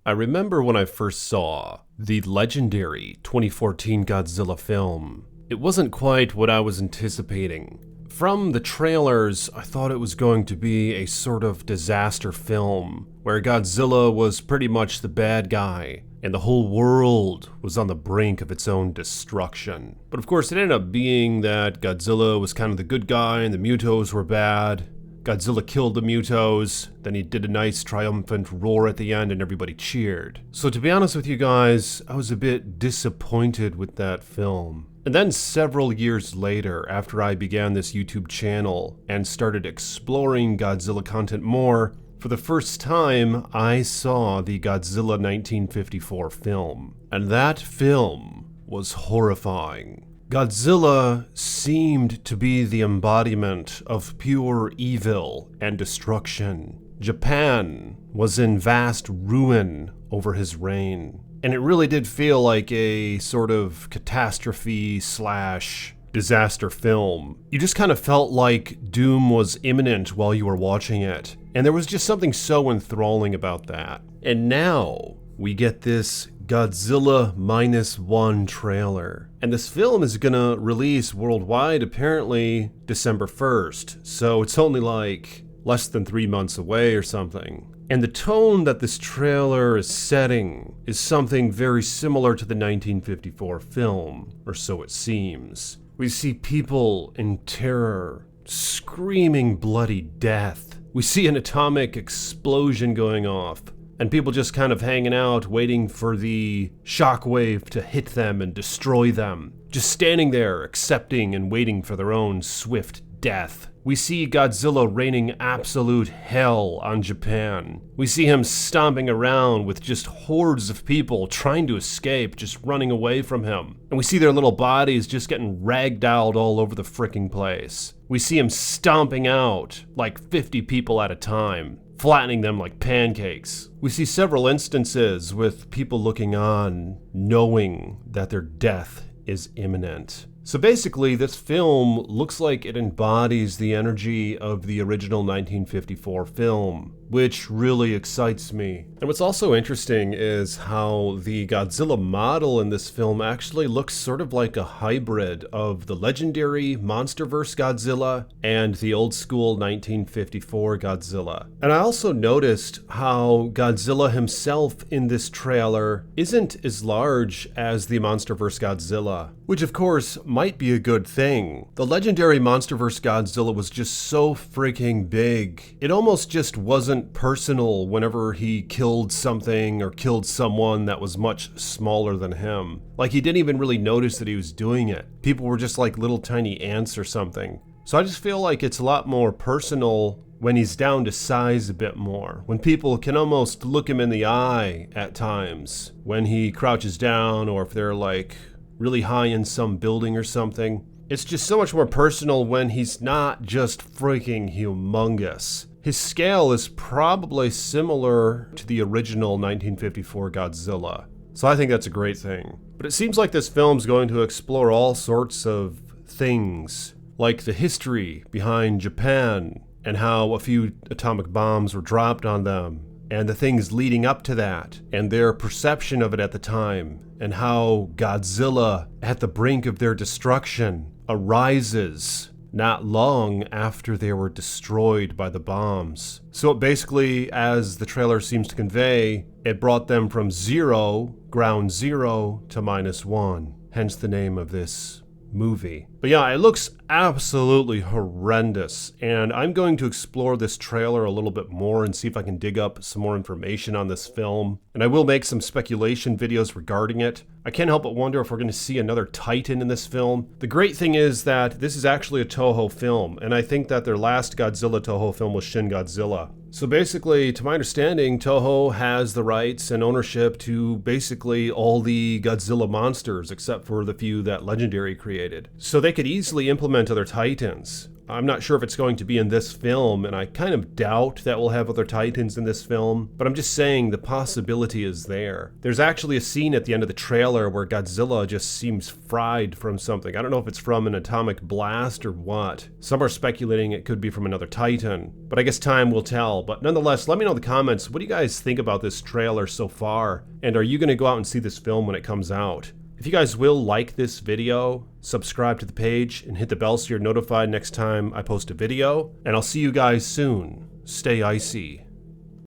I remember when I first saw the legendary 2014 Godzilla film. It wasn't quite what I was anticipating. From the trailers, I thought it was going to be a sort of disaster film, where Godzilla was pretty much the bad guy, and the whole world was on the brink of its own destruction. But of course, it ended up being that Godzilla was kind of the good guy and the Mutos were bad. Godzilla killed the Mutos, then he did a nice triumphant roar at the end and everybody cheered. So to be honest with you guys, I was a bit disappointed with that film. And then several years later, after I began this YouTube channel and started exploring Godzilla content more, for the first time I saw the Godzilla 1954 film. And that film was horrifying. Godzilla seemed to be the embodiment of pure evil and destruction. Japan was in vast ruin over his reign, and it really did feel like a sort of catastrophe / disaster film. You just kind of felt like doom was imminent while you were watching it, and there was just something so enthralling about that. And now we get this Godzilla -1 trailer. And this film is gonna release worldwide apparently December 1st, so it's only like less than 3 months away or something. And the tone that this trailer is setting is something very similar to the 1954 film, or so it seems. We see people in terror, screaming bloody death. We see an atomic explosion going off, and people just kind of hanging out, waiting for the shockwave to hit them and destroy them. Just standing there, accepting and waiting for their own swift death. We see Godzilla raining absolute hell on Japan. We see him stomping around with just hordes of people trying to escape, just running away from him. And we see their little bodies just getting ragdolled all over the fricking place. We see him stomping out like 50 people at a time, flattening them like pancakes. We see several instances with people looking on, knowing that their death is imminent. So basically, this film looks like it embodies the energy of the original 1954 film, which really excites me. And what's also interesting is how the Godzilla model in this film actually looks sort of like a hybrid of the legendary MonsterVerse Godzilla and the old school 1954 Godzilla. And I also noticed how Godzilla himself in this trailer isn't as large as the MonsterVerse Godzilla, which of course might be a good thing. The legendary MonsterVerse Godzilla was just so freaking big. It almost just wasn't personal whenever he killed something or killed someone that was much smaller than him. Like, he didn't even really notice that he was doing it. People were just like little tiny ants or something. So I just feel like it's a lot more personal when he's down to size a bit more, when people can almost look him in the eye at times, when he crouches down or if they're like really high in some building or something. It's just so much more personal when he's not just freaking humongous. His scale is probably similar to the original 1954 Godzilla. So I think that's a great thing. But it seems like this film's going to explore all sorts of things, like the history behind Japan and how a few atomic bombs were dropped on them, and the things leading up to that, and their perception of it at the time, and how Godzilla, at the brink of their destruction, arises not long after they were destroyed by the bombs. So it basically, as the trailer seems to convey, it brought them from zero, ground zero, to -1. Hence the name of this movie. But yeah, it looks absolutely horrendous, and I'm going to explore this trailer a little bit more and see if I can dig up some more information on this film. And I will make some speculation videos regarding it. I can't help but wonder if we're going to see another Titan in this film. The great thing is that this is actually a Toho film, and I think that their last Godzilla Toho film was Shin Godzilla. So basically, to my understanding, Toho has the rights and ownership to basically all the Godzilla monsters, except for the few that Legendary created. So they could easily implement other Titans. I'm not sure if it's going to be in this film, and I kind of doubt that we'll have other Titans in this film, but I'm just saying the possibility is there. There's actually a scene at the end of the trailer where Godzilla just seems fried from something. I don't know if it's from an atomic blast or what. Some are speculating it could be from another Titan, but I guess time will tell. But nonetheless, let me know in the comments, what do you guys think about this trailer so far? And are you going to go out and see this film when it comes out? If you guys will like this video, subscribe to the page, and hit the bell so you're notified next time I post a video. And I'll see you guys soon. Stay icy.